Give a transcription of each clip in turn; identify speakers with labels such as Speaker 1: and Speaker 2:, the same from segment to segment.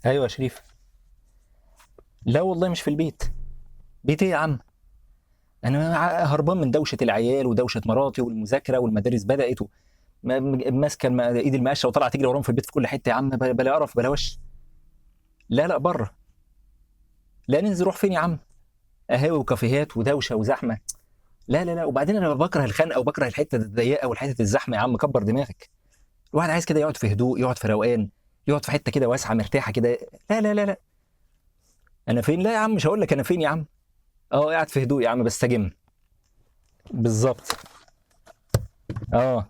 Speaker 1: ايوه يا شريف. لا والله مش في البيت. بيت ايه يا عم؟ انا هربان من دوشه العيال ودوشه مراتي والمذاكره والمدارس بدات ماسكه ايد المقشه وطالعه تجري وراهم في البيت في كل حته يا عم، بلا قرف بلا وش. لا لا بره. لا ننزل نروح فين يا عم؟ قهاوي وكافيهات ودوشه وزحمه. لا لا لا، وبعدين انا بكره الخنقه وبكره الحته الضيقه والحته الزحمه يا عم، كبر دماغك. الواحد عايز كده يقعد في هدوء، يقعد في روقان، يقعد في حته كده واسعه مرتاحه كده. لا لا لا لا. انا فين؟ لا يا عم مش هقول لك انا فين يا عم. اه قاعد في هدوء يا عم بستجم. بالظبط. اه.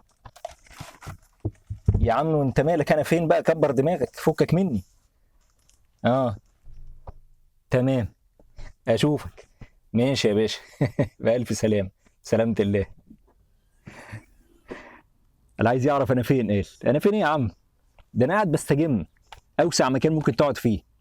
Speaker 1: يا عم وانت مالك، انا فين بقى؟ كبر دماغك فكك مني. اه. تمام. اشوفك. ماشي يا باشا. بألف سلام. سلامة الله. اللي عايز يعرف انا فين ايه؟ انا فين إيه يا عم؟ ده انا قاعد بستجم. اوسع مكان ممكن تقعد فيه.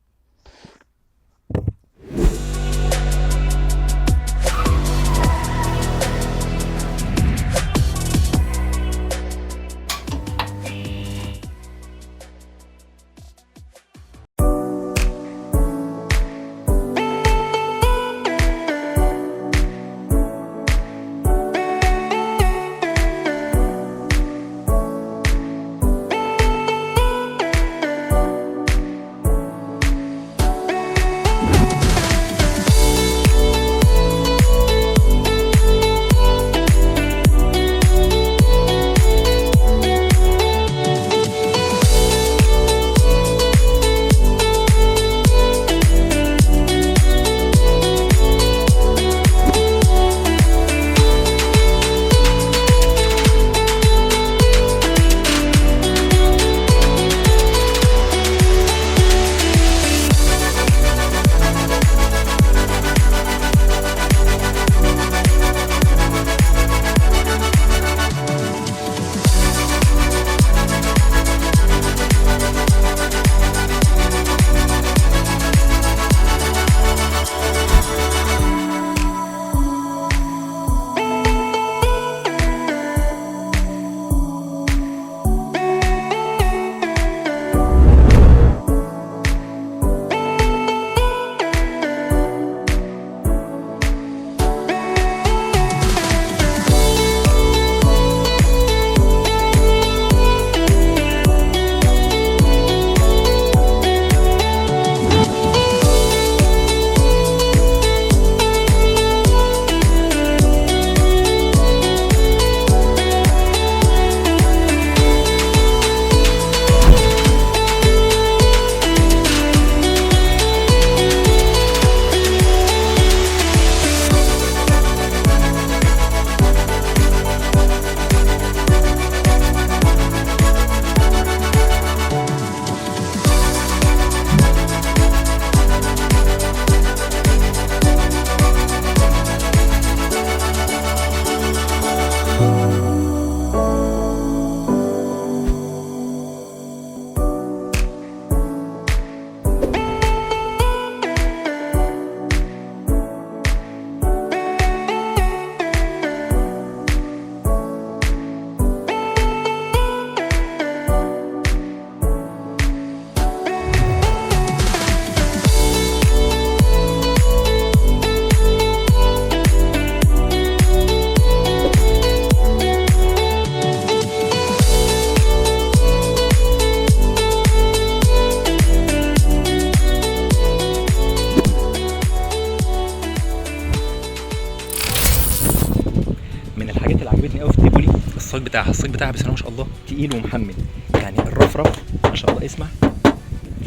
Speaker 1: من الحاجات اللي عجبتني قوي في تريبولي الصاج بتاعها بسم الله ما شاء الله تقيل ومحمل. يعني الرفرف ما شاء الله اسمع،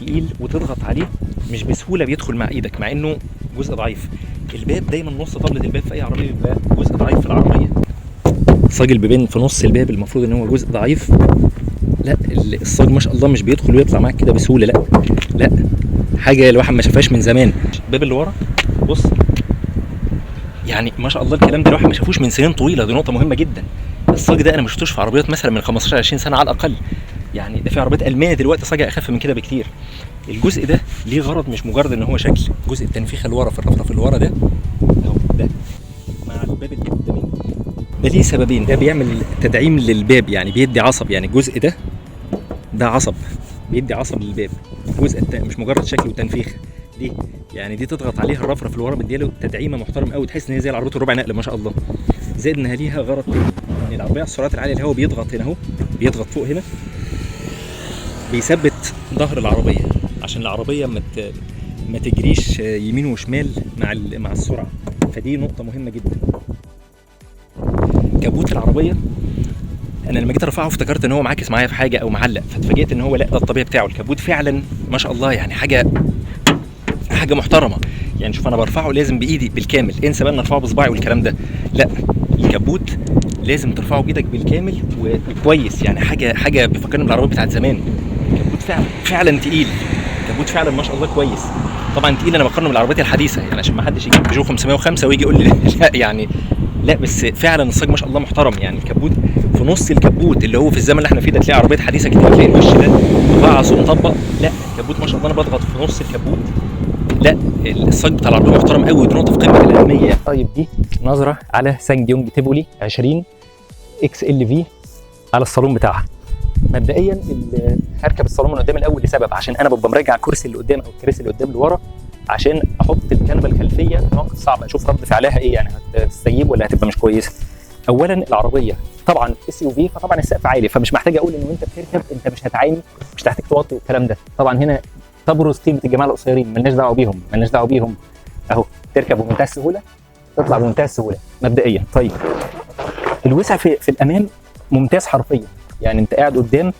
Speaker 1: تقيل وتضغط عليه مش بسهوله بيدخل مع ايدك، مع انه جزء ضعيف. الباب دايما نص طاوله الباب في اي عربيه بيبقى جزء ضعيف في العربيه. صاج البيبان في نص الباب المفروض ان هو جزء ضعيف. لا الصاج ما شاء الله مش بيدخل ويطلع معاك كده بسهوله، لا لا، حاجه الواحد ما شافهاش من زمان. الباب اللي ورا بص، يعني ما شاء الله الكلام ده الواحد ما شافوش من سنين طويله، دي نقطه مهمه جدا. الصاج ده انا ما شفتوش في عربيات مثلا من 15 20 سنه على الاقل. يعني ده في عربيات المانيا دلوقتي صاجها اخف من كده بكتير. الجزء ده ليه غرض مش مجرد ان هو شكل. جزء التنفيخ اللي ورا في الرفرف اللي ورا ده اهو، ده مع الباب اللي قدامي ده ليه سببين. ده بيعمل تدعيم للباب، يعني بيدي عصب، يعني الجزء ده عصب بيدي عصب للباب. الجزء التاني مش مجرد شكل وتنفيخ، دي يعني دي تضغط عليها الرفرف اللي ورا مديله تدعيمه محترم قوي، تحس ان هي زي العربيه الربع نقل ما شاء الله. زائد انها ليها غرض تاني، ان العربيه على السرعات العاليه الهواء بيضغط هنا اهو، بيضغط فوق هنا بيثبت ظهر العربيه عشان العربيه ما تجريش يمين وشمال مع السرعه، فدي نقطه مهمه جدا. كبوت العربيه انا لما جيت ارفعه افتكرت ان هو معاكس معايا في حاجه او معلق، فاتفاجئت ان هو لا، ده الطبيعي بتاعه. الكبوت فعلا ما شاء الله يعني حاجه محترمه. يعني شوف انا برفعه لازم بايدي بالكامل، انسى بقى ان ارفعه بصباعي والكلام ده، لا الكبوت لازم ترفعه بايدك بالكامل وكويس. يعني حاجه بيفكرني بالعربيه بتاعت زمان. الكبوت فعلا تقيل، الكبوت فعلا ما شاء الله كويس. طبعا تقيل انا بقارنه بالعربيات الحديثه يعني عشان ما حدش يجيب بيجو 505 ويجي يقول لي لا يعني لا، بس فعلا الصاج ما شاء الله محترم. يعني الكبوت في نص الكبوت اللي هو في الزمن اللي احنا فيه ده تلاقي عربيات حديثه كتير تلاقي الوش ده مفعص ومطبق، لا الكبوت ما شاء الله انا بضغط في نص الكبوت، لا الصاج بتاع العربيه محترم قوي، ودي نقطه في قمه الاهميه. طيب دي نظره على سانج يونج تيبولي 20 اكس ال في على الصالون بتاعها. مبدئيا هركب الصالون من قدام الاول لسبب، عشان انا ببقى مرجع الكرسي اللي قدام او الكراسي اللي قدام لورا عشان احط الكنبه الخلفيه في موقف صعب، اشوف رد فعلها ايه، يعني هتستجيب ولا هتبقى مش كويسه. اولا العربيه طبعا اس يو في، فطبعا السقف عالي، فمش محتاج اقول ان وانت بتركب انت مش هتعاني، مش هتحتاج توطي والكلام ده. طبعا هنا تبرز قيمه الجماعه القصيرين، مالناش دعوه بيهم اهو، تركب بمنتهى السهوله تطلع بمنتهى السهوله مبدئيا. طيب الوسع في الامام ممتاز حرفيا، يعني انت قاعد قدام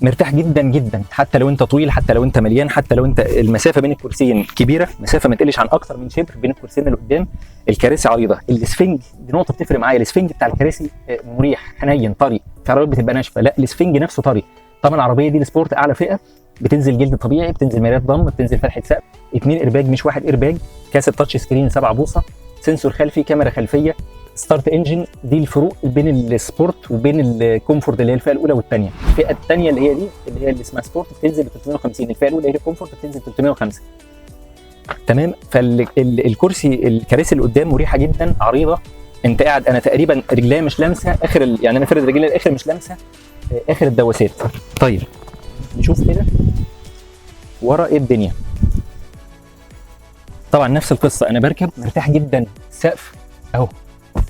Speaker 1: مرتاح جدا جدا، حتى لو انت طويل، حتى لو انت مليان، حتى لو انت المسافه بين الكرسيين كبيره، مسافه ما تقلش عن اكتر من شبر بين الكرسيين اللي قدام. الكراسي عريضه، الاسفنج دي نقطه بتفرق معايا، الاسفنج بتاع الكراسي مريح حنين طري، في عربيات بتبقى ناشفه، لا الاسفنج نفسه طري. طبعا العربيه دي السبورت اعلى فئه، بتنزل جلد طبيعي، بتنزل مرايات ضم، بتنزل فتحه سقف، 2 ايرباج مش 1 ايرباج، كاسه تاتش سكرين 7 بوصه، سنسور خلفي، كاميرا خلفيه، ستارت انجن. دي الفروق بين السبورت وبين الكومفورت اللي هي الفئه الاولى والثانيه. الفئه الثانيه اللي هي دي اللي اسمها سبورت بتنزل ب 350، الفئه الاولى هي الكومفورت بتنزل 305. تمام. الكراسي اللي قدام مريحه جدا، عريضه، انت قاعد انا تقريبا رجليا مش لامسه اخر يعني انا فرد رجلي الاخر مش لامسه اخر الدواسات. طيب نشوف كده ورا ايه الدنيا. طبعا نفس القصه، انا بركب مرتاح جدا، السقف اهو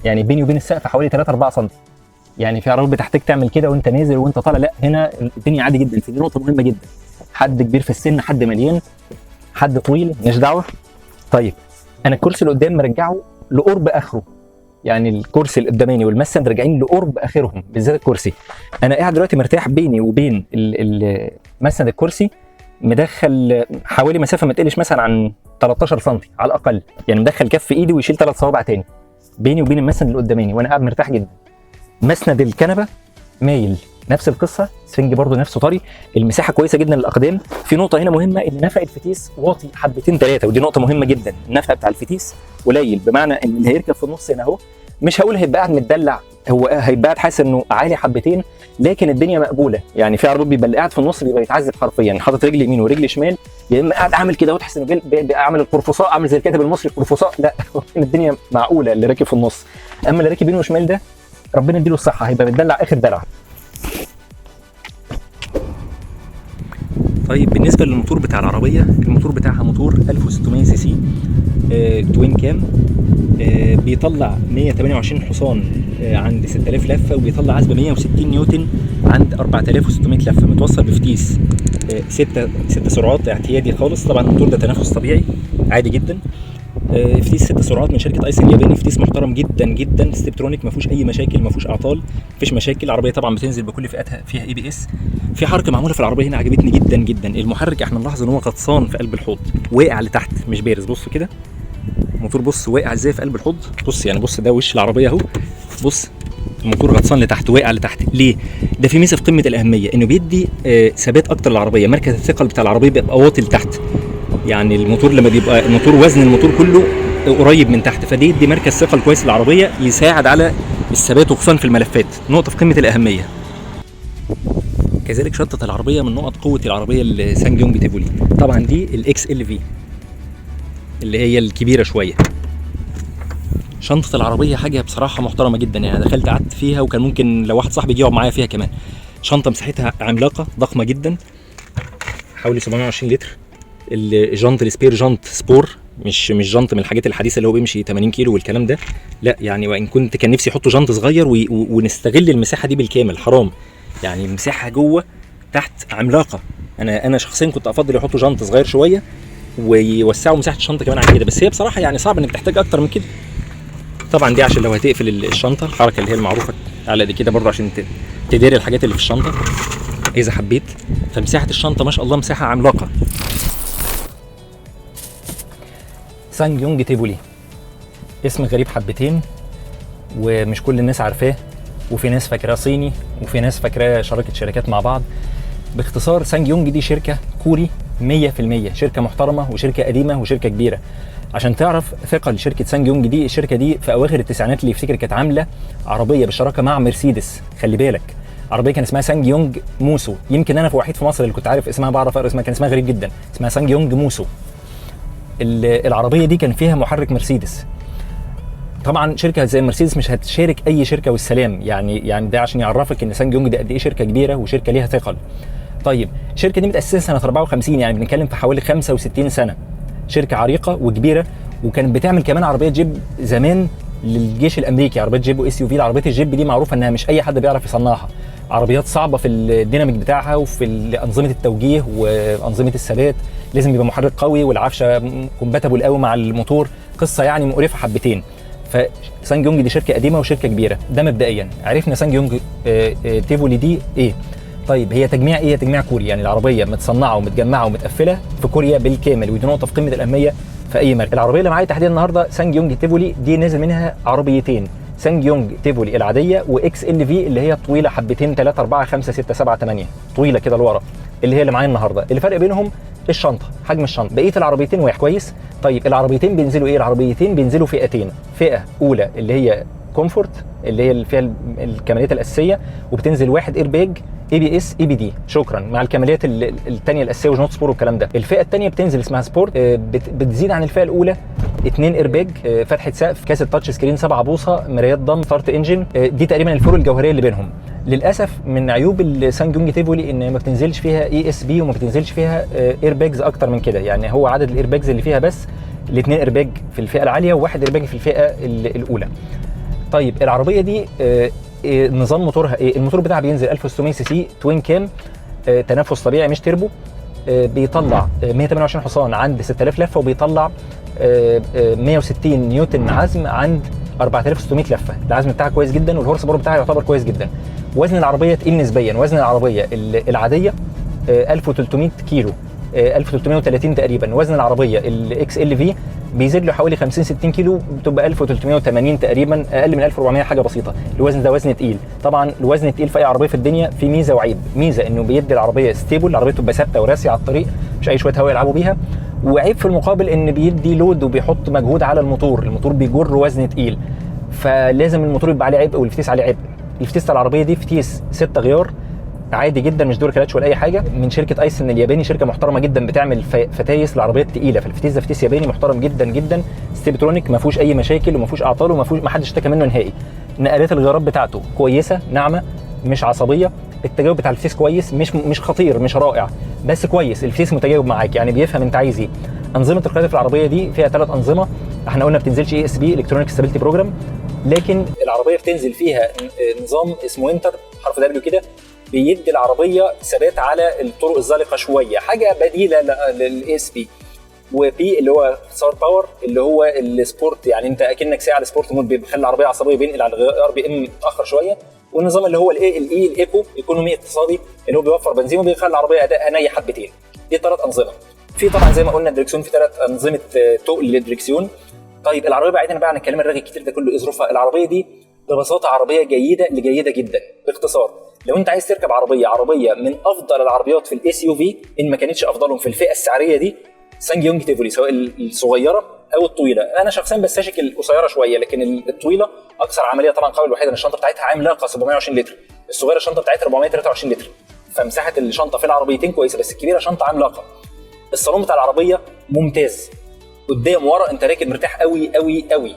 Speaker 1: يعني بيني وبين السقف حوالي 3-4 سم، يعني في عربيات بتحتاج تعمل كده وانت نازل وانت طالع، لا هنا الدنيا عادي جدا. في دي نقطه مهمه جدا، حد كبير في السن، حد مليان، حد طويل، مالناش دعوه. طيب انا الكرسي اللي قدام مرجعه لقرب اخره، يعني الكرسي القداماني والمسند راجعين لقرب اخرهم، بالذات الكرسي. انا قاعد دلوقتي مرتاح، بيني وبين مسند الكرسي مدخل حوالي مسافه ما تقلش مثلا عن 13 سم على الاقل، يعني مدخل كف ايدي ويشيل 3 صوابع تاني بيني وبين المسند اللي قداماني، وانا قاعد مرتاح جدا. مسند الكنبه مايل، نفس القصه، سفنج برضو نفسه طري، المساحه كويسه جدا للاقدام. في نقطه هنا مهمه، ان نفق الفتيس واطي حبتين 3، ودي نقطه مهمه جدا. النفق بتاع الفتيس قليل، بمعنى ان اللي هيركب في النص هنا اهو مش هقول هيبقى قاعد متدلع، هو هيبقى قاعد حاسس انه عالي حبتين، لكن الدنيا مقبوله. يعني في عربيات بيبقى اللي قاعد في النص بيبقى يتعذب حرفيا، حاطط رجل يمين ورجل شمال، يا اما قاعد عامل كده وتحس انه عامل القرفصاء، عامل زي الكاتب المصري القرفصاء، لا الدنيا معقوله اللي راكب في النص. اما اللي راكب يمين وشمال ده ربنا يديله الصحه، هيبقى متدلع اخر دلع. طيب بالنسبه للموتور بتاع العربيه، الموتور بتاعها موتور 1600 سي سي توين كام، بيطلع 128 حصان عند 6000 لفه، وبيطلع عزم 160 نيوتن عند 4600 لفه، متوصل بفتيس 6 سرعات اعتيادي خالص. طبعا الموتور ده تنفس طبيعي عادي جدا، فتيس 6 سرعات من شركه ايسن الياباني، فتيس محترم جدا جدا، ستيبترونيك، ما فيهوش اي مشاكل، ما فيهوش اعطال، مفيش مشاكل. العربيه طبعا بتنزل بكل فئاتها، فيها اي بي اس. في حركه معموله في العربيه هنا عجبتني جدا جدا، المحرك احنا نلاحظ ان هو غطسان في قلب الحوض، واقع لتحت مش بارز. بص كده الموتور، بص واقع ازاي في قلب الحوض، بص يعني بص ده وش العربيه اهو، بص الموتور غطسان لتحت واقع لتحت. ليه؟ ده في ميزه في قمه الاهميه، انه بيدي ثبات اكتر للعربيه، مركز الثقل بتاع العربيه بيبقى واطي لتحت، يعني الموتور لما بيبقى الموتور وزن الموتور كله قريب من تحت، فدي يدي مركز ثقل كويس للعربيه، يساعد على الثبات وخصوصا في الملفات، نقطه في قمه الاهميه. كذلك شنطه العربيه من نقط قوه العربيه السانج يونج تيبولي، طبعا دي الاكس ال في اللي هي الكبيره شويه. شنطه العربيه حاجه بصراحه محترمه جدا، يعني دخلت قعدت فيها وكان ممكن لو واحد صاحبي يجي يقعد معايا فيها كمان. شنطه مساحتها عملاقه ضخمه جدا، حوالي 720 لتر. الجنط السبير جنط سبور، مش جنط من الحاجات الحديثه اللي هو بيمشي 80 كيلو والكلام ده، لا يعني. وان كنت كان نفسي يحطوا جنط صغير ونستغل المساحه دي بالكامل، حرام يعني المساحه جوه تحت عملاقه. انا شخصيا كنت افضل يحطوا جنط صغير شويه ويوسعوا مساحه الشنطه كمان عن كده، بس هي بصراحه يعني صعب انك تحتاج اكتر من كده. طبعا دي عشان لو هتقفل الشنطه، الحركه اللي هي المعروفه على دي كده برضه عشان تداري الحاجات اللي في الشنطه اذا حبيت. فمساحه الشنطه ما شاء الله مساحه عملاقه. سانج يونج تيفولي اسم غريب حبتين ومش كل الناس عارفاه، وفي ناس فاكراه صيني وفي ناس فاكراه شركات مع بعض. باختصار سانج يونج دي شركه كوري 100%، شركه محترمه وشركه قديمه وشركه كبيره. عشان تعرف ثقه لشركه سانج يونج دي، الشركه دي في اواخر التسعينات اللي يفتكر كانت عامله عربيه بالشراكه مع مرسيدس، خلي بالك، عربيه كان اسمها سانج يونج موسو. يمكن انا في وحيد في مصر اللي كنت عارف اسمها، بعرف اقرا اسمها، كان اسمها غريب جدا، اسمها سانج يونج موسو. العربيه دي كان فيها محرك مرسيدس. طبعا شركه زي مرسيدس مش هتشارك اي شركه والسلام، يعني ده عشان يعرفك ان سانج يونج دي قد ايه شركه كبيره وشركه ليها ثقل. طيب الشركه دي متاسسه سنه 54، يعني بنتكلم في حوالي 65 سنه، شركه عريقه وكبيره. وكانت بتعمل كمان عربيه جيب زمان للجيش الامريكي، عربيه جيب واس يو في. العربيات الجيب دي معروفه انها مش اي حد بيعرف يصنعها، عربيات صعبه في الديناميك بتاعها وفي انظمه التوجيه وانظمه الثبات، لازم يبقى محرك قوي والعفشه كومباتبل قوي مع الموتور، قصه يعني مقرفه حبتين. فسانج يونج دي شركه قديمه وشركه كبيره. ده مبدئيا عرفنا سانج يونج تيفولي دي ايه. طيب هي تجميع ايه؟ تجميع كوري، يعني العربيه متصنعه ومتجمعه ومتقفله في كوريا بالكامل، ودي نقطه في قمه الاهميه في اي ماركه. العربيه اللي معايا تحديدا النهارده سانج يونج تيفولي دي نازل منها عربيتين، سانج يونج تيفولي العاديه واكس ال في اللي هي طويله حبتين 3 4 5 6 7 8 طويله كده لورا، اللي هي اللي معايا النهارده. الفرق بينهم الشنطه، حجم الشنطه. بقيه العربيتين واحد كويس. طيب العربيتين بينزلوا ايه؟ العربيتين بينزلوا فئتين، فئه اولى اللي هي كومفورت اللي هي فيها الكماليات الاساسيه، وبتنزل واحد اير باج اي بي اس اي بي دي شكرا، مع الكماليات الثانيه الاساسيه وجنوط سبور والكلام ده. الفئه الثانيه بتنزل اسمها سبورت، بتزيد عن الفئه الاولى 2 اير باج، فتحه سقف، كاسه تاتش سكرين 7 بوصه، مرايات ضم، طارت انجن. دي تقريبا الفروق الجوهريه اللي بينهم. للاسف من عيوب السانج يونج تيفولي ان ما بتنزلش فيها اي اس بي وما بتنزلش فيها اير باجز اكتر من كده، يعني هو عدد الاير باجز اللي فيها بس الاثنين اير باج في الفئه العاليه وواحد اير باج في الفئه الاولى. طيب العربيه دي نظام موتورها ايه؟ الموتور بتاعها بينزل 1600 سي سي توين كام، تنفس طبيعي مش تربو، بيطلع 128 حصان عند 6000 لفه، وبيطلع 160 نيوتن عزم عند 4600 لفه. العزم بتاعها كويس جدا والهورس باور بتاعها يعتبر كويس جدا. وزن العربيه تقيل نسبيا، وزن العربيه العاديه 1300 كيلو، 1330 تقريبا. وزن العربيه الاكس ال في بيزيد له حوالي 50 60 كيلو، بتبقى 1380 تقريبا، اقل من 1400 حاجه بسيطه. الوزن ده وزن تقيل. طبعا الوزن التقيل في اي عربيه في الدنيا في ميزه وعيب. ميزه انه بيدي العربيه ستيبل، العربيه تبقى ثابته وراسيه على الطريق، مش اي شويه هواء يلعبوا بيها. وعيب في المقابل ان بيدي لود وبيحط مجهود على الموتور، الموتور بيجر وزن تقيل، فلازم الموتور يبقى عليه عبء والفتيس عليه عبء. الفتيس بتاع العربيه دي فتيس 6 غيار عادي جدا، مش دور كلاتش ولا اي حاجه، من شركه ايسن الياباني، شركه محترمه جدا بتعمل فتايس للعربيات الثقيله. فالفتيس ده فتيس ياباني محترم جدا جدا، ستيبترونيك، ما فيهوش اي مشاكل وما فيهوش اعطال وما فيهوش، ما حدش اشتكى منه نهائي. نقلات الغيارات بتاعته كويسه، ناعمه، مش عصبيه. التجاوب بتاع الفتيس كويس، مش خطير، مش رائع، بس كويس. الفتيس متجاوب معاك، يعني بيفهم انت عايز ايه. انظمه القياده في العربيه دي فيها 3 انظمه. احنا قلنا بتنزلش اي اس بي الكترونيك ستابيليتي بروجرام، لكن العربيه بتنزل فيها نظام اسمه انتر حرف دبليو كده، بيدي العربيه ثبات على الطرق الزلقه شويه، حاجه بديله للاي اس بي. وبي اللي هو اختصار باور، اللي هو السبورت، يعني انت اكنك ساعه السبورت مود، بيخلي العربيه عصبيه، بينقل على الار بي ام متاخر شويه. والنظام اللي هو الايكو ايكونومي اقتصادي، اللي هو بيوفر بنزين وبيخلي العربيه ادائها نايح حبتين. دي 3 انظمه. في طبعا زي ما قلنا الدركسيون، في 3 انظمه تقل للدركسيون. طيب العربيه بعيدا بقى عن الكلام الرغي الكتير ده كله، ايه ظروفها؟ العربيه دي ببساطه عربيه جيده لجيده جدا. باختصار لو انت عايز تركب عربيه من افضل العربيات في الاس يو في، ان ما كانتش افضلهم في الفئه السعريه دي، سانج يونج تيفولي، سواء الصغيره او الطويله. انا شخصيا بستشك القصيره شويه، لكن الطويله اكثر عمليه طبعا. قوي الوحيد ان الشنطه بتاعتها عملاقه 720 لتر، الصغيره الشنطه بتاعتها 423 لتر، فمساحه الشنطه في العربيتين كويسه، بس الكبيره شنطه عملاقه. الصالون بتاع العربيه ممتاز، قدام ورا انت راكب مرتاح قوي قوي قوي،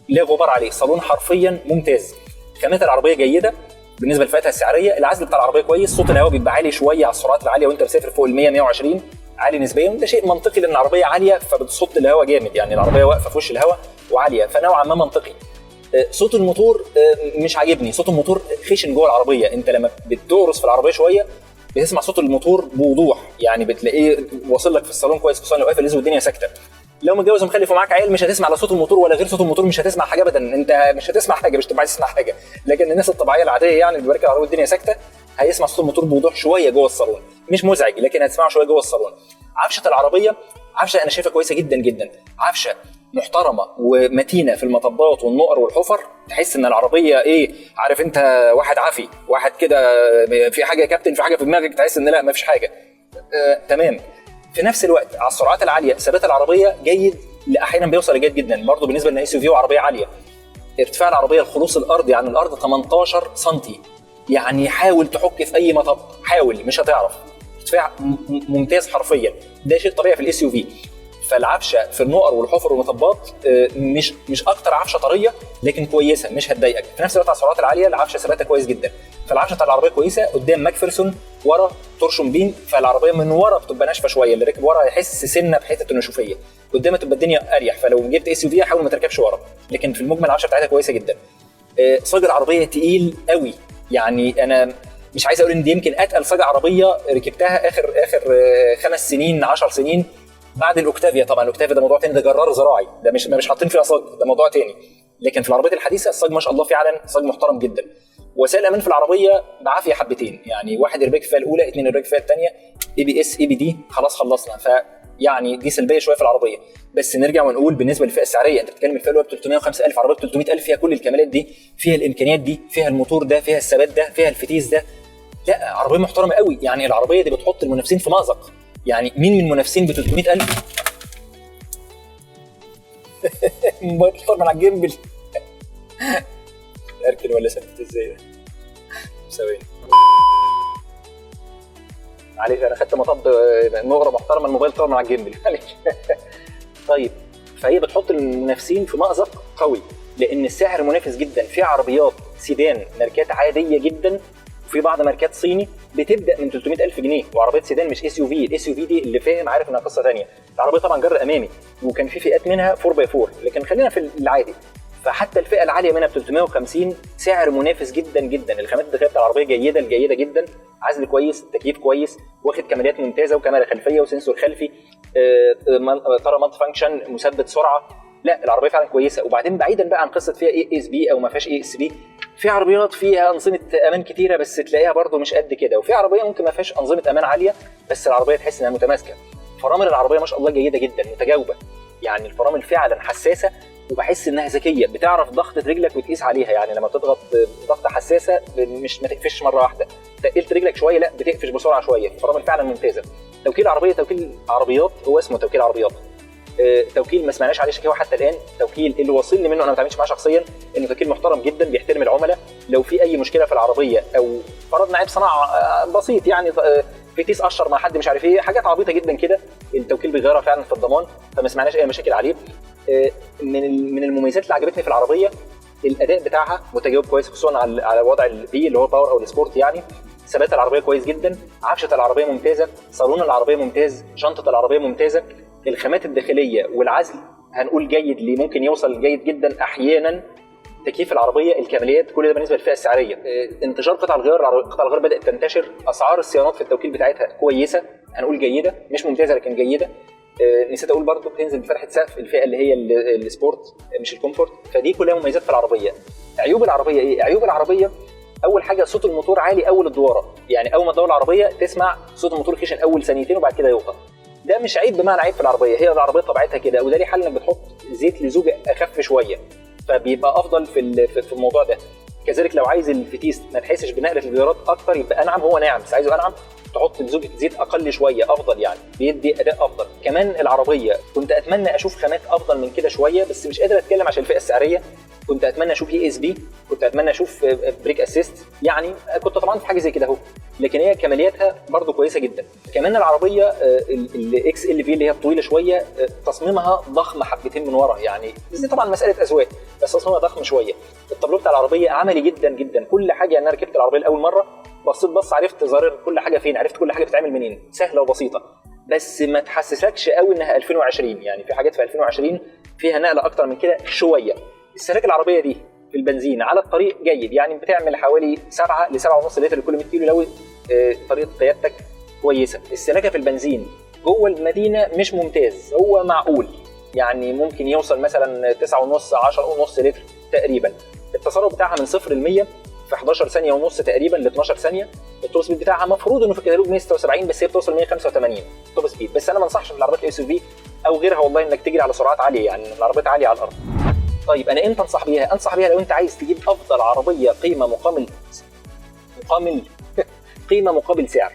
Speaker 1: لا غبار عليه، صالون حرفيا ممتاز. خامات العربيه جيده، بالنسبه لفئتها السعريه. العزل بتاع العربيه كويس، صوت الهواء بيبقى عالي شويه على السرعات العاليه وانت مسافر فوق ال 100 120 عالي نسبيا، وده شيء منطقي لان العربيه عاليه فبتصد الهواء جامد، يعني العربيه واقفه في وش الهواء وعاليه فنوعا ما منطقي. صوت الموتور مش عاجبني، صوت الموتور خشن جوه العربيه، انت لما بتدورس في العربيه شويه بتسمع صوت الموتور بوضوح، يعني بتلاقيه واصل لك في الصالون كويس، خصوصا لو قافل الازاز والدنيا ساكته. لو متجوز ومخلف ومعاك عيال مش هتسمع لا صوت الموتور ولا غير صوت الموتور، مش هتسمع حاجه ابدا، انت مش هتسمع حاجه، مش تبقى عايز تسمع حاجه. لكن الناس الطبيعيه العاديه يعني اللي بيركب العربيه والدنيا ساكته هيسمع صوت الموتور بوضوح شويه جوه الصالون، مش مزعج لكن هتسمعه شويه جوه الصالون. عفشه العربيه عفشه انا شايفها كويسه جدا جدا، عفشه محترمه ومتينه في المطبات والنقر والحفر، تحس ان العربيه ايه، عارف انت واحد عافي، واحد كده في حاجه يا كابتن، في حاجه في دماغك، تحس ان لا ما فيش حاجه. تمام. في نفس الوقت على السرعات العاليه ثبات العربيه جيد، احيانا بيوصل لجيد جدا برضه بالنسبه لان اس يو في وعربيه عاليه. ارتفاع العربيه الخلوص الارضي عن الارض 18 سم، يعني حاول تحك في اي مطب، حاول مش هتعرف. ارتفاع ممتاز حرفيا، ده شيء طبيعي في الاس يو في. فالعفشه في النقر والحفر والمطبات مش اكتر عفشه طريه لكن كويسه مش هتضايقك. في نفس الوقت على السرعات العاليه العفشه ثباتها كويس جدا. فالعفشه بتاع العربيه كويسه، قدام ماكفيرسون، ورا تورشون بين، فالعربيه من ورا بتبقى ناشفه شويه، اللي راكب ورا يحس سنه بحته النشوفيه، قدام تبقى الدنيا اريح. فلو جبت اس يو في حاول ما تركبش ورا، لكن في المجمل العفشه بتاعتها كويسه جدا. صاج العربيه تقيل قوي، يعني انا مش عايز اقول ان دي يمكن اتقل صاج عربيه ركبتها اخر 5 سنين 10 سنين بعد الاوكتافيا. طبعا الاوكتافيا ده موضوع تاني، ده جرار زراعي، ده مش حاطين فيها صاج، ده موضوع تاني. لكن في العربيات الحديثه الصاج ما شاء الله فعلا صاج محترم جدا. وسائل الامان في العربيه بعافيه حبتين، يعني 1 ايرباك الفئه الاولى، 2 ايرباك الفئه الثانيه، اي بي اس اي بي دي، خلاص خلصنا. فيعني دي سلبيه شويه في العربيه. بس نرجع ونقول بالنسبه للفئه السعريه، انت بتتكلم الفئه الاولى ب 305,000، عربيه ب 300,000 فيها كل الكمالات دي، فيها الامكانيات دي، فيها الموتور ده، فيها الثبات ده، فيها الفتيس ده. لا عربيه محترمه قوي، يعني العربيه دي بتحط المنافسين في مأزق. يعني مين من المنافسين ب 300,000 موبايل من على الجيمبل اركن ولا ثبت ازاي ده؟ ثواني معلش انا خدت مطب نغره محترمه، الموبايل طار من على الجيمبل معلش. طيب فهي بتحط المنافسين في مأزق قوي لان السعر منافس جدا. في عربيات سيدان ماركات عاديه جدا، وفي بعض ماركات صيني بتبدا من 300,000 جنيه، وعربيه سيدان مش اس يو في. الاس يو في دي اللي فاهم عارف انها قصه ثانيه. العربيه طبعا جر امامي، وكان في فئات منها 4x4، لكن خلينا في العادي. فحتى الفئه العاليه منها ب 350 سعر منافس جدا جدا. الخامات الداخليه بتاع العربيه جيده جدا، عزل كويس، تكييف كويس، واخد كماليات ممتازه وكاميرا خلفيه وسنسور خلفي، طاره مالتي فانكشن، مثبت سرعه. لا العربيه فعلا كويسه. وبعدين بعيدا بقى عن قصه فيها اي اس بي او ما فيهاش اي اس بي، في عربيات فيها انظمه امان كتيره بس تلاقيها برده مش قد كده، وفي عربيه ممكن ما فيهاش انظمه امان عاليه بس العربيه تحس انها متماسكه. فرامل العربيه ما شاء الله جيده جدا، متجاوبه، يعني الفرامل فعلا حساسه، وبحس انها ذكيه، بتعرف ضغطه رجلك وتقيس عليها. يعني لما تضغط ضغطه حساسه مش ما تقفش مره واحده، تقلت رجلك شويه لا بتقفش بسرعه شويه. الفرامل فعلا ممتازه. توكيل عربيه، توكيل عربيات هو اسمه توكيل عربيات، توكيل ما سمعناش عليه شكاوى حتى الان. توكيل اللي واصلني منه انا ما اتعاملتش معاه شخصيا انه توكيل محترم جدا، بيحترم العملاء. لو في اي مشكله في العربيه او فرضنا عيب صناعه بسيط، يعني فتيس قشر مع حد مش عارف ايه، حاجات عبيطه جدا كده، التوكيل بيغيرها فعلا في الضمان، فما سمعناش اي مشاكل عليه. من المميزات اللي عجبتني في العربيه الاداء بتاعها متجاوب كويس، خصوصا على وضع البي اللي هو باور او السبورت. يعني ثبات العربيه كويس جدا، عفشه العربيه ممتازه، صالون العربيه ممتاز، شنطه العربيه ممتازه، الخامات الداخليه والعزل هنقول جيد، اللي ممكن يوصل جيد جدا احيانا. تكييف العربيه، الكماليات، كل ده بالنسبه للفئه السعريه. انتشار قطع الغيار بدات تنتشر. اسعار الصيانات في التوكيل بتاعتها كويسه، هنقول جيده، مش ممتازه لكن جيده. نسيت اقول برضو بتنزل بفتحه سقف الفئه اللي هي السبورت مش الكومفورت. فدي كلها مميزات في العربيه. عيوب العربيه ايه؟ عيوب العربيه اول حاجه صوت الموتور عالي اول الدواره، يعني اول ما تدور العربيه تسمع صوت الموتور خشن اول ثانيتين وبعد كده يوطى. ده مش عيب بمعنى عيب في العربيه، هي العربيه طبيعتها كده، وده ليه حل انك بتحط زيت لزوج اخف شويه فبيبقى افضل في الموضوع ده. كذلك لو عايز الفتيس ما تحسش بنقله الجيرات اكتر يبقى انعم، هو ناعم بس عايزه انعم تحط لزوجة زيت اقل شويه افضل، يعني بيدي اداء افضل. كمان العربيه كنت اتمنى اشوف خامات افضل من كده شويه، بس مش قادر اتكلم عشان الفئه السعريه.
Speaker 2: كنت اتمنى اشوف اي اس بي، كنت اتمنى اشوف بريك اسيست، يعني كنت طبعا في حاجه زي كده اهو. لكن هي كمالياتها برضو كويسه جدا. كمان العربيه الاكس ال في اللي هي الطويله شويه، تصميمها ضخم حبتين من ورا، يعني دي طبعا مساله اذواق، بس تصميمها ضخم شويه. التابلو بتاع العربيه عملي جدا جدا، كل حاجه. يعني انا ركبت العربيه لاول مره بص عرفت زرار كل حاجه فين، عرفت كل حاجه بتتعمل منين، سهله وبسيطه. بس ما تحسسكش قوي انها 2020، يعني في حاجات في 2020 فيها نقله اكتر من كده شويه. السلاك العربيه دي في البنزين على الطريق جيد، يعني بتعمل حوالي 7 ل 7.5 لتر لكل 100 كيلو لو طريقه قيادتك كويسه. السلاكه في البنزين جوه المدينه مش ممتاز، هو معقول، يعني ممكن يوصل مثلا 9.5 10.5 لتر تقريبا. التسارع بتاعها من 0 ل 100 في 11 ثانيه ونص تقريبا ل 12 ثانيه. التوب سبيد بتاعها المفروض انه في الكتالوج 176، بس هي بتوصل 185 توب سبيد. بس انا ما انصحش بالعربيات الاس يو في او غيرها والله انك تجري على سرعات عاليه، يعني العربيات عاليه على الارض. طيب انا امتى انصح بيها؟ انصح بيها لو انت عايز تجيب افضل عربيه قيمه مقابل سعر.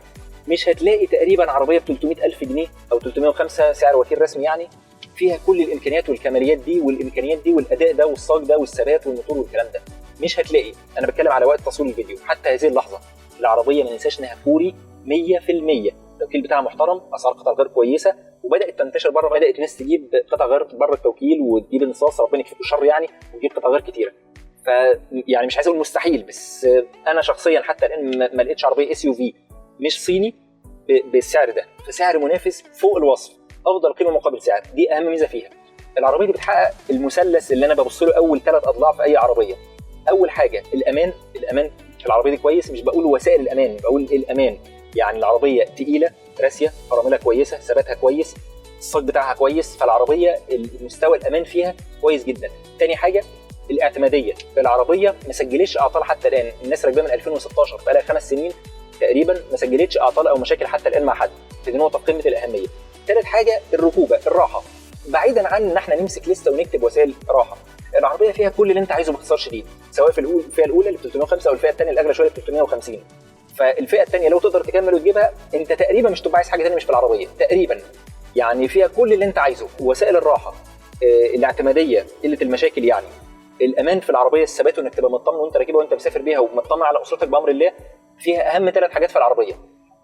Speaker 2: مش هتلاقي تقريبا عربيه ب 300,000 جنيه او 305 سعر وكيل رسمي، يعني فيها كل الامكانيات والكماليات دي والامكانيات دي والاداء ده والصاج ده والثبات والموتور والكلام ده. مش هتلاقي. انا بتكلم على وقت تصوير الفيديو. حتى هذه اللحظه العربيه ما ننساش انها كوري 100%، التوكيل بتاعها محترم، اسعار قطع غير كويسه، وبدات تنتشر بره، بدات الناس تجيب قطع غير بره التوكيل وتجيب انصاص، ربنا يكفيكم الشر يعني، وتجيب قطع غير كتيره. ف يعني مش عايز اقول مستحيل، بس انا شخصيا حتى الان ما لقيتش عربيه اس يو في مش صيني بالسعر ده، فسعر منافس فوق الوصف، افضل قيمه مقابل سعر. دي اهم ميزه فيها. العربيه دي بتحقق المثلث اللي انا ببص له اول 3 اضلاع في اي عربيه. اول حاجه الامان في العربيه دي كويس، مش بقول وسائل الامان، بقول الامان. يعني العربيه تقيله راسيه، فراملها كويسه، ثباتها كويس، الصاج بتاعها كويس، فالعربيه المستوى الامان فيها كويس جدا. تاني حاجه الاعتماديه. العربيه ما سجلتش اعطال حتى الان، الناس راكبه من 2016 بقى لها 5 سنين تقريبا ما سجلتش اعطال او مشاكل حتى الان مع حد، دي نقطه في قمه الاهميه. ثالث حاجه الركوبه، الراحه. بعيدا عن ان احنا نمسك لسته ونكتب وسائل راحه، العربيه فيها كل اللي انت عايزه باختصار شديد، سواء في الفئه الاولى اللي ب 305 او الفئه الثانيه الاغلى شويه ب 350. فالفئه الثانيه لو تقدر تكمل وتجيبها انت تقريبا مش تبقى عايز حاجه ثانيه مش في العربيه تقريبا، يعني فيها كل اللي انت عايزه. وسائل الراحه، الاعتماديه، قله المشاكل، يعني الامان في العربيه، الثبات، وانك تبقى مطمن وانت راكبها وانت مسافر بيها ومطمن على اسرتك بامر الله. فيها اهم 3 حاجات في العربيه.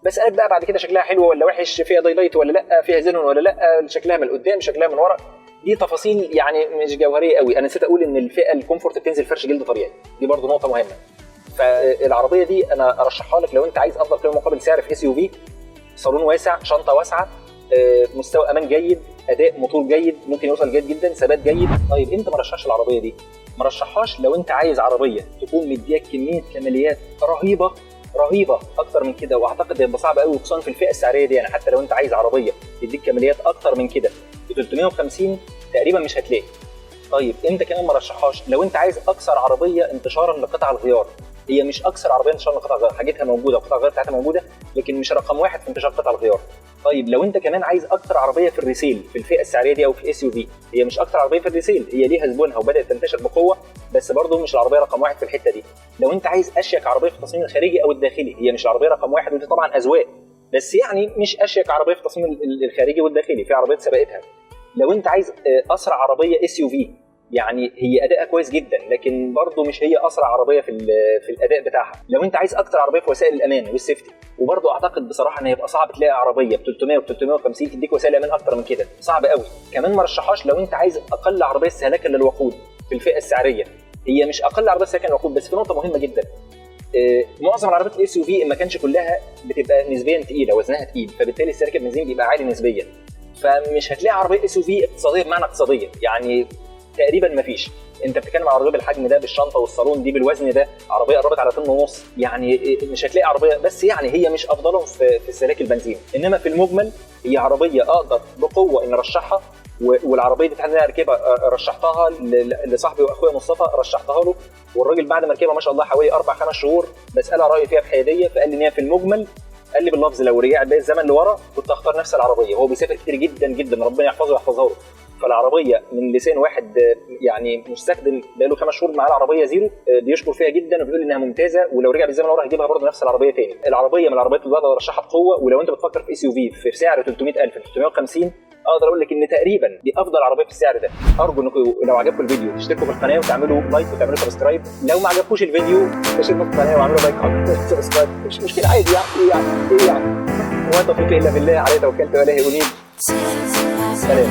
Speaker 2: بسالك بقى بعد كده شكلها حلو ولا وحش، فيها دايلايت ولا لا، فيها زينون ولا لا، شكلها من قدام، شكلها من ورا، دي تفاصيل يعني مش جوهريه قوي. انا نسيت اقول ان الفئه الكومفورت بتنزل فرش جلد طبيعي، دي برضو نقطه مهمه. فالعربيه دي انا ارشحها لك لو انت عايز افضل قيمه مقابل سعر في اس يو في. صالون واسع، شنطه واسعه، مستوى امان جيد، اداء موتور جيد، ممكن يوصل جيد جدا، ثبات جيد. طيب انت ما رشحش العربيه دي؟ ما رشحهاش لو انت عايز عربيه تكون مدياك كميه كماليات رهيبه اكتر من كده، واعتقد هيبقى صعب قوي خصوصا في الفئه السعريه دي. يعني حتى لو انت عايز عربيه تديك كماليات اكتر من كده ب 350 تقريبا مش هتلاقي. طيب انت كمان ما رشحهاش لو انت عايز اكثر عربيه انتشارا لقطع الغيار. هي مش اكثر عربيه انتشارا لقطع الغيار، حاجتها موجوده وقطع الغيار بتاعتها موجوده، لكن مش رقم 1 في انتشار قطع الغيار. طيب لو انت كمان عايز اكثر عربيه في الريسيل في الفئه السعريه دي او في الاس يو في، هي مش اكثر عربيه في الريسيل، هي ليها زبونها وبدات تنتشر بقوه، بس برضه مش العربيه رقم 1 في الحته دي. لو انت عايز اشيك عربيه في التصميم الخارجي او الداخلي، هي مش العربيه رقم 1، ودي طبعا اذواق، بس يعني مش اشيك عربيه في التصميم الخارجي والداخلي، في عربيات سبقتها. لو انت عايز اسرع عربيه اس يو في، يعني هي ادائها كويس جدا لكن برضه مش هي اسرع عربيه في الاداء بتاعها. لو انت عايز اكتر عربيه في وسائل الامان والسيفتي، وبرضه اعتقد بصراحه ان هيبقى صعب تلاقي عربيه ب 300 و 350 تديك وسائل امان اكتر من كده، صعب قوي. كمان ما رشحهاش لو انت عايز اقل عربيه استهلاكا للوقود في الفئه السعريه. هي مش اقل عربيه استهلاكا للوقود، بس في نقطه مهمه جدا، معظم العربيات الاس يو في ما كانش كلها بتبقى نسبيا ثقيله، وزنها ثقيل، فبالتالي استهلاك البنزين بيبقى عالي نسبيا. فمش هتلاقي عربيه اس يو في اقتصاديه بمعنى اقتصاديه، يعني تقريبا ما فيش. انت بتتكلم على عربيه بالحجم ده، بالشنطه والصالون دي، بالوزن ده، عربيه قربت على 2.5، يعني مش هتلاقي عربيه. بس يعني هي مش افضلهم في استهلاك البنزين، انما في المجمل هي عربيه اقدر بقوه ان ارشحها. والعربيه دي انا ركبها رشحتها لصاحبي واخويا مصطفى، رشحتها له، والراجل بعد ما ركبها ما شاء الله حوالي 4-5 شهور بسالها رايه فيها بحياديه، فقال لي ان هي في المجمل، قال لي باللفظ لو رجع بيا الزمن لورا كنت اختار نفس العربيه. وهو بيسافر كتير جدا جدا، ربنا يحفظه ويحفظها له. فالعربيه من لسان واحد يعني مستخدم بقاله 5 شهور معاه العربيه زيرو، بيشكر فيها جدا وبيقول انها ممتازه، ولو رجع بالزمن ورا هيجيبها برضه نفس العربيه تاني. العربيه من العربيات اللي بقدر ارشحها بقوه. ولو انت بتفكر في اس يو في في سعر 300,000 350، اقدر اقول لك ان تقريبا دي افضل عربيه في السعر ده. ارجو انكم لو عجبكم الفيديو تشتركوا في القناه وتعملوا لايك وتعملوا سبسكرايب. لو ما عجبكوش الفيديو اشتركوا في القناه واعملوا لايك وعملوا سبسكرايب، مش مشكله، عادي يعني. ايه يعني وما توفيقي الا بالله، عليه توكلت واليه انيب. سلام.